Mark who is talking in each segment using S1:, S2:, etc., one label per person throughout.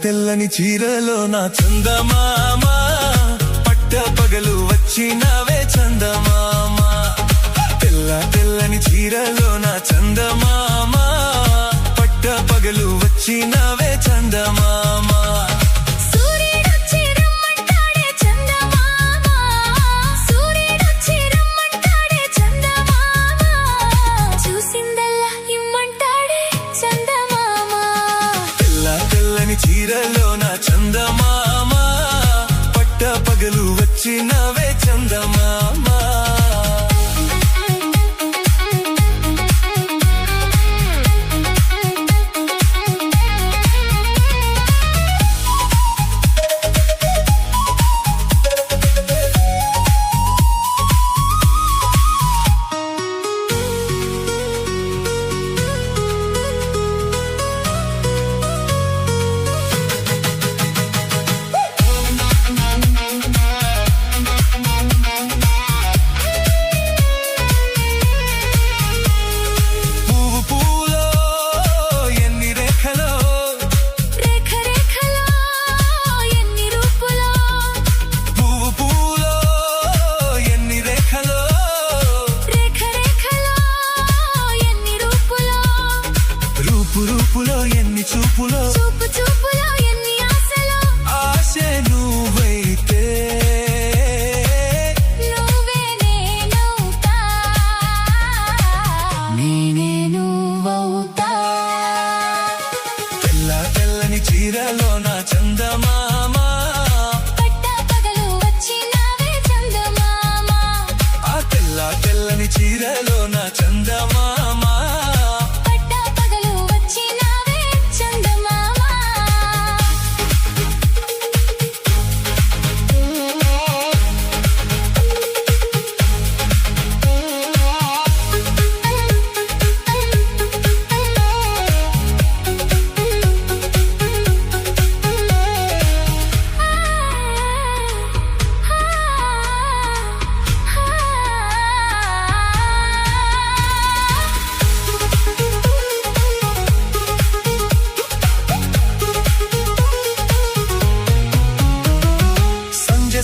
S1: తెల్లని చీరలో నా చందమామ పట్ట పగలు వచ్చినవే చందమామ తెల్లని చీరలో నా చందమామ పట్ట పగలు వచ్చినవే చందమామ చీరలో నా చందమామ పట్ట పగలు వచ్చినవే చందమామ రూపులో ఎన్ని చూపులో
S2: చూపులో ఎన్ని ఆశలో
S1: ఆశ నువ్వైతే
S2: నువ్వే నేనవుతా నేనే నువ్వవుతా
S1: తెల్లని చీరలో నా చందమామ
S2: పట్ట పగలు వచ్చినవే చందమామ
S1: ఆ తెల్లని చీరలో నా చందమామ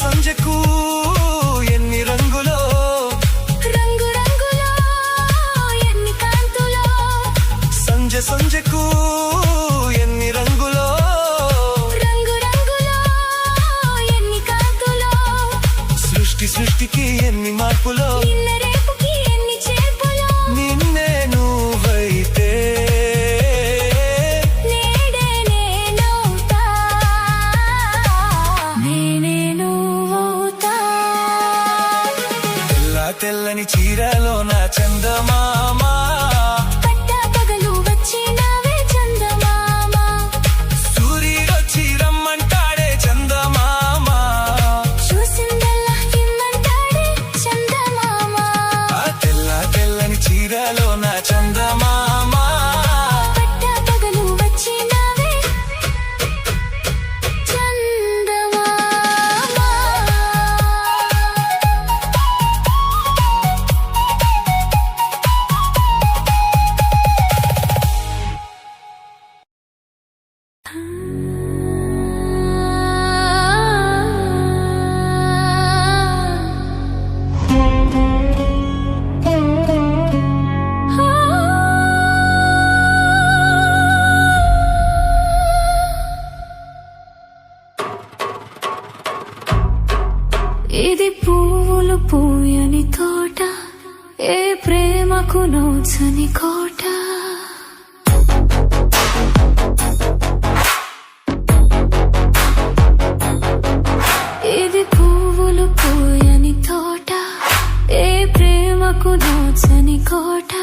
S1: సంజకు ఎన్ని రంగులో
S2: రంగులో ఎన్ని కాంతులో
S1: సంజకు ఎన్ని రంగులో
S2: రంగులో ఎన్ని కాంతులో
S1: సృష్టికి ఎన్ని మార్పులో
S2: నిన్న రేపుకి ఎన్ని చేర్పులో
S1: నిన్నే నువ్వైతే
S2: నేడే నేనవుతా నేనే నువ్వవుతా
S1: తెల్లని చీరలో నా చందమామ
S2: పట్ట పగలు వచ్చినవే చందమామ
S1: సూర్యుడొచ్చి రమ్మంటాడే చందమామ
S2: చూసిందల్లా ఇమ్మంటాడే చందమామ
S1: తెల్లని చీరలో నా చందమామ
S2: పట్ట పగలు వచ్చినవే చందమామ ఇది పువ్వులు పూయని తోట, ఏ ప్రేమకు నోచని కోట. ఇది పువ్వులు పూయని తోట, ఏ ప్రేమకు నోచని కోట.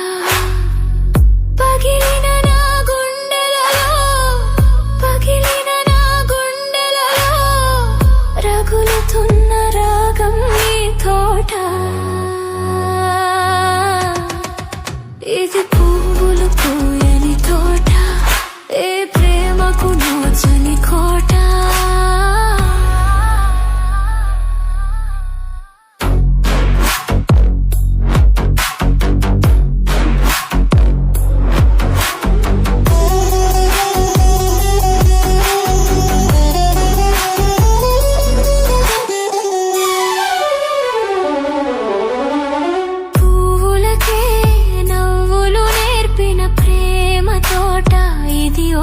S2: పగిలిన నా గుండెలలో, పగిలిన నా గుండెలలో రగులుతున్న రాగం ఈ తోట. ఇది పువ్వులు పూయని తోట, ఏ ప్రేమకు నోచని కోట.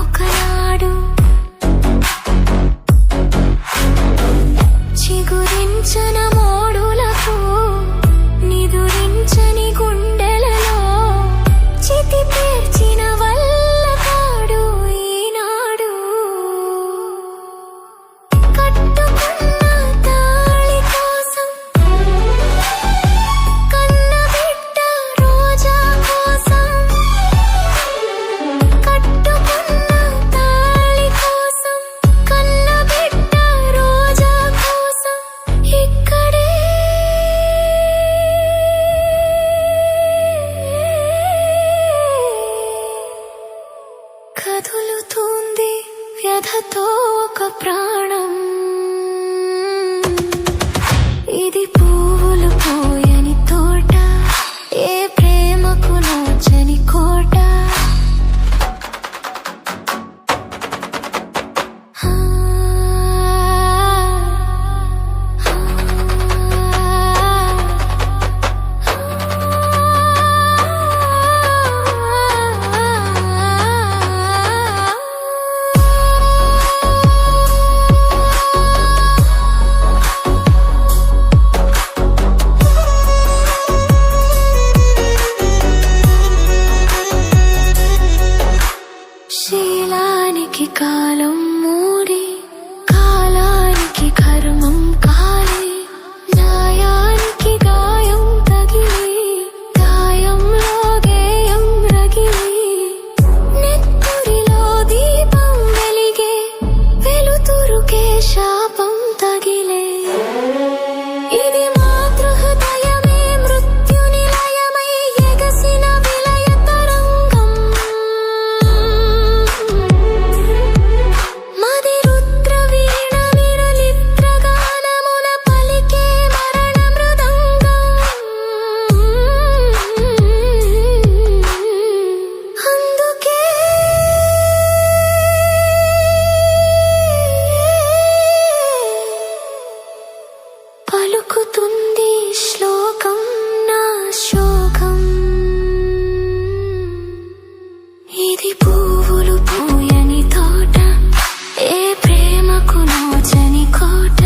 S2: ఒకనాడు చిగురించన మోడులకు, నిదురించని గుండెలలో చితి పేర్చిన వల్లకాడు ఈనాడు. కట్టుకున్న తాళి కోసం, కన్న బిడ్డ రోజా కోసం, కట్టుకున్న తాళి కోసం, కన్న బిడ్డ రోజా కోసం ఇక్కడే కదులుతుంది వ్యధతో ఒక ప్రాణం. ఇది పువ్వులు పోయని తోట, ఏ ప్రేమకు నోచని కోట. శీలానికి కాలం మూడి, కాలానికి కర్మం కాలి, న్యాయానికి గాయం తగిలి, గాయంలో గేయం రగిలి, నెత్తురిలో దీపం వెలిగే, వెలుతురుకే శాపం తగిలే. ఇది మాతృహృదయమే మృత్యునిలయమై ఎగసిన విలయ తరంగం. మది రుద్ర వీణ విరలిప్ర గానమున పలికే మరణ మృదంగం. అందుకే పలుకుతుంది శ్లోకం నా శోకం. ఇది పువ్వులు పూయని తోట, ఏ ప్రేమకు నోచని కోట.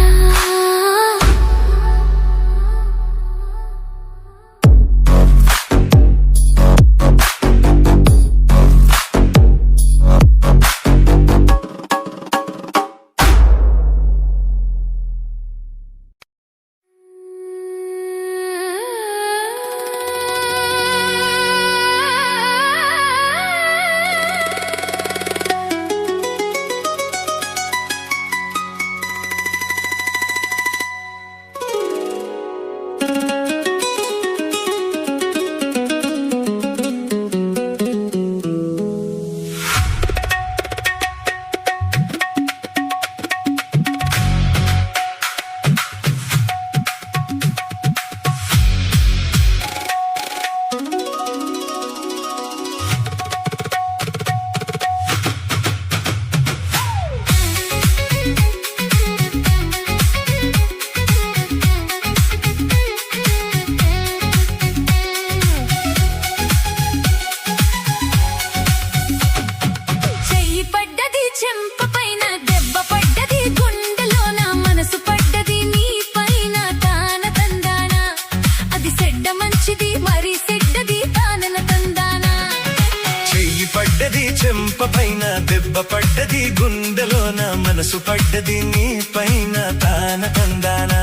S1: చెంప పైన దెబ్బ పడ్డది, గుండెలోన మనసు పడ్డది, నీ పైన తాన తందానా.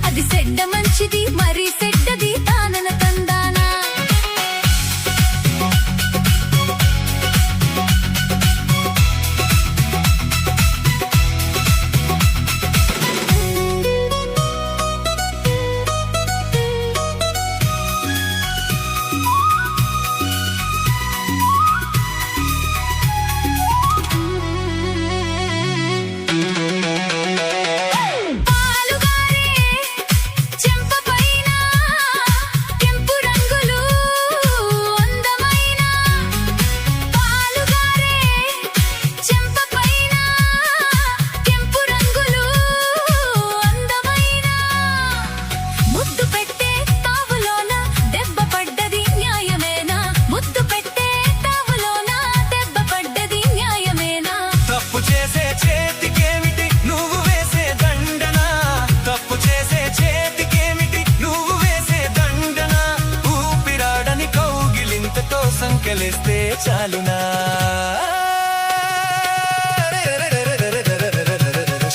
S2: అది సెడ్డ మంచిది మరి సెడ్డది తానన తందానా.
S1: సంకెలేస్తే చాలునా.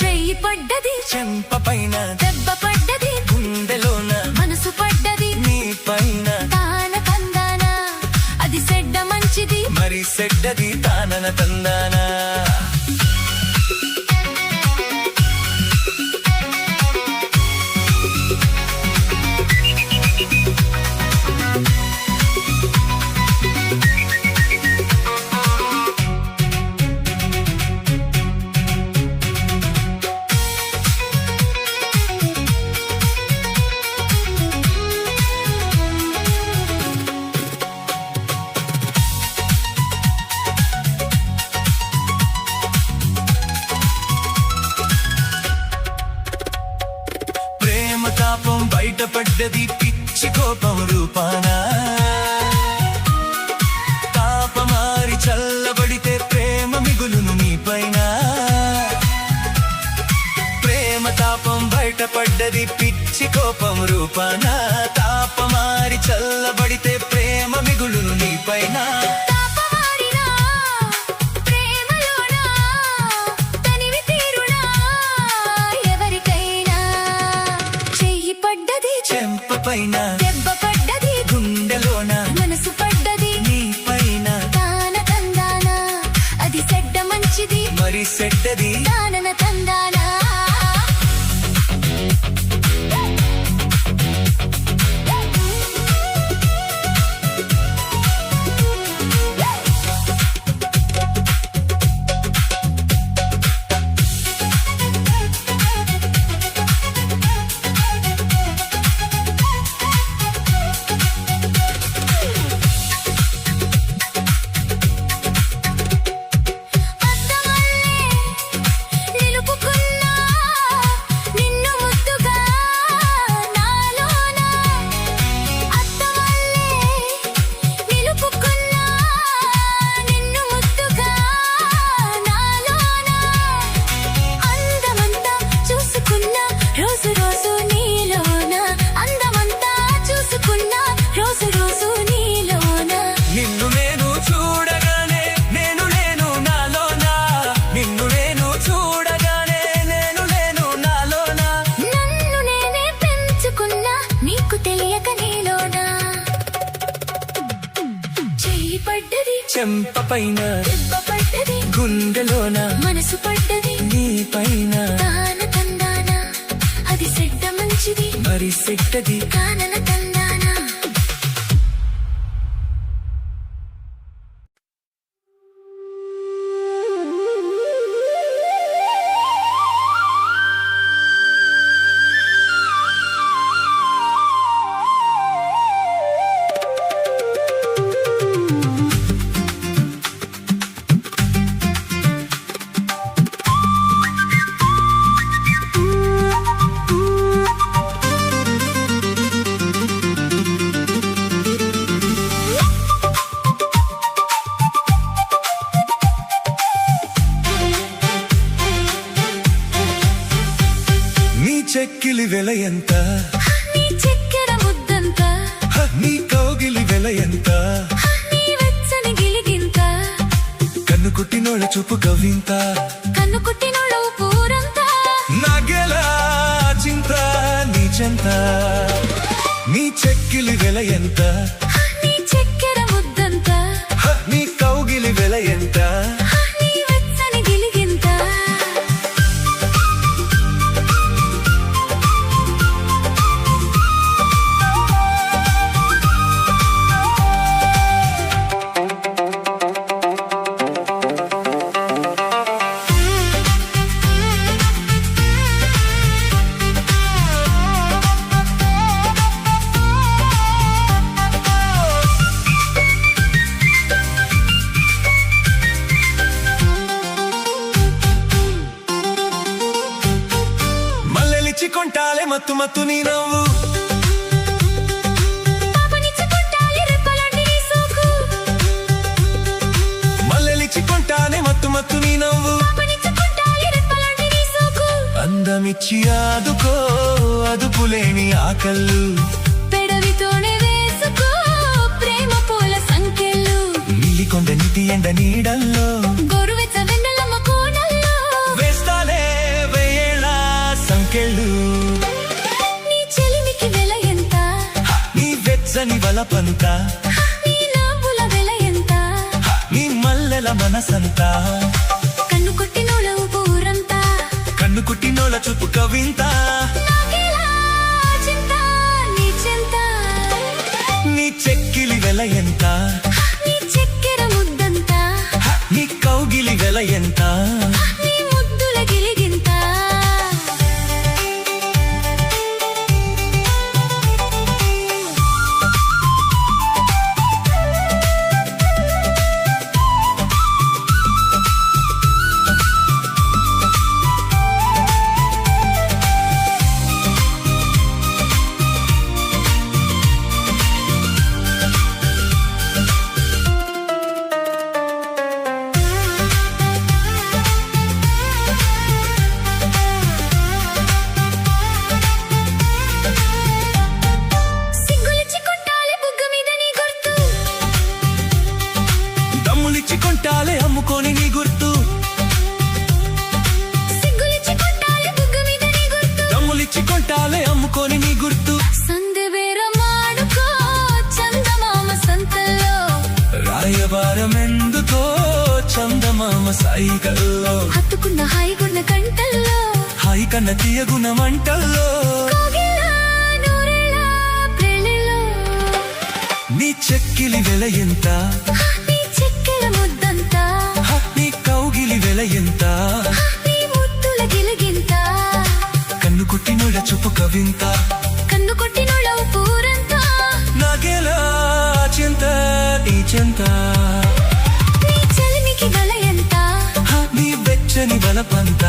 S2: చెయ్యి పడ్డది
S1: చెంప పైన
S2: దెబ్బ పడ్డది,
S1: గుండెలోన
S2: మనసు పడ్డది,
S1: నీ పైన
S2: తాన తందానా. అది సెడ్డ మంచిది
S1: మరి సెడ్డది తానన తందానా. తాపం బయటపడ్డది పిచ్చి కోపం రూపానా. తాపమారి చల్లబడితే ప్రేమ మిగులును నీ పైన. ప్రేమ తాపం బయటపడ్డది పిచ్చి కోపం రూపానా. తాపమారి చల్లబడితే ప్రేమ మిగులును నీ పైన. చెంప పైన
S2: దెబ్బ పడ్డది,
S1: గుండెలోన
S2: మనసు పడ్డది,
S1: నీ పైన
S2: తాన తందానా. అది సెడ్డ మంచిది
S1: మరి సెడ్డది
S2: తానన తందానా.
S1: చెంప పైన
S2: దెబ్బ పడ్డది,
S1: గుండెలోన
S2: మనసు పడ్డది,
S1: నీ పైన
S2: తాన తందానా. అది సెడ్డ మంచిది
S1: మరి సెడ్డది
S2: తానన తందానా.
S1: చెక్కిలి వెల ఎంత,
S2: నీ చక్కెర ముద్దంత,
S1: నీ కౌగిలి వెల ఎంత,
S2: నీ వెచ్చని గిలిగింత.
S1: కుట్టినోళ్ళ చూపు కవింత
S2: కన్ను కుట్టినోళ్ళు పూరంతా
S1: నాగేలా చింత నీ చెంత నీ చెక్కిలి వెల ఎంత
S2: నీ చక్కెర ముద్దంత
S1: నీ కౌగిలి వెల ఎంత
S2: నీ వెచ్చని గిలిగింత
S1: కొంటాలే మత్తు మత్తు నీ నవ్వు
S2: పాపనిచ్చుకుంటాలి రెప్పలాంటి నీ సోకు
S1: మల్లెలిచ్చి కొంటానే మత్తు మత్తు నీ నవ్వు
S2: పాపనిచ్చుకుంటాలి రెప్పలాంటి నీ సోకు
S1: అందమిచ్చి ఆదుకో అదుపులేని ఆకళ్ళు
S2: పెడవితోనే వేసుకో ప్రేమ పూల సంఖ్యలు
S1: నీలికొండ నిటి ఎండ నీడల్లో
S2: గోరువెచ్చ వెన్నెలమ్మ కోనల్లో
S1: వేస్తాలే వేయేళ్ళ సంకెళ్ళు
S2: నీ చెలిమికి వెల ఎంత
S1: నీ వెచ్చని వలపంత
S2: నీ నవ్వుల వెల ఎంత
S1: నీ మల్లెల మనసంతా
S2: కన్ను కొట్టినోళ్ళ ఊరంతా
S1: కన్ను కుట్టినోళ్ళ చూపు కవింత
S2: నాకేలా చింత నీ చింత
S1: నీ చెక్కిలి వెల ఎంత
S2: నీ చక్కెర ముద్దంత
S1: నీ కౌగిలి వెల ఎంత
S2: నీ ముద్దుల గిలిగింత సిగ్గులిచ్చి కొట్టాలి బుగ్గ మీద నీ గుర్తు
S1: దమ్ములిచ్చి కొంటాలే అమ్ముకొని నీ గుర్తు
S2: సిగ్గులిచ్చి కొట్టాలి బుగ్గ మీద నీ గుర్తు
S1: దమ్ములిచ్చి కొంటాలే అమ్ముకొని నీ గుర్తు
S2: సందె మాడుకో చందమామ సంతల్లో
S1: రాయబారమెందుకో చందమామ సాయికల్లో
S2: హత్తుకున్న హాయిగున్న కంటల్లో
S1: హాయి కన్న తీయగుణ మంటల్లో
S2: కోగిలా నూరెళ్ళ ప్రేళలో
S1: నీ చెక్కిలి వెల ఎంత
S2: నీ చక్కెర ముద్దంత
S1: నీ కౌగిలి వెల ఎంత
S2: నీ ముద్దుల గిలిగింత
S1: కన్ను కుట్టినోళ్ళ చూపు కవింత
S2: కన్ను కొట్టినోళ్ళ పూరంతా
S1: నాగేలా చింత నీ చెంత
S2: నీ చెలిమికి వెల ఎంత
S1: నీ వెచ్చని వలపంత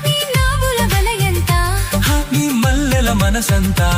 S2: నీ నవ్వుల వెల ఎంత
S1: నీ మల్లెల మనసంతా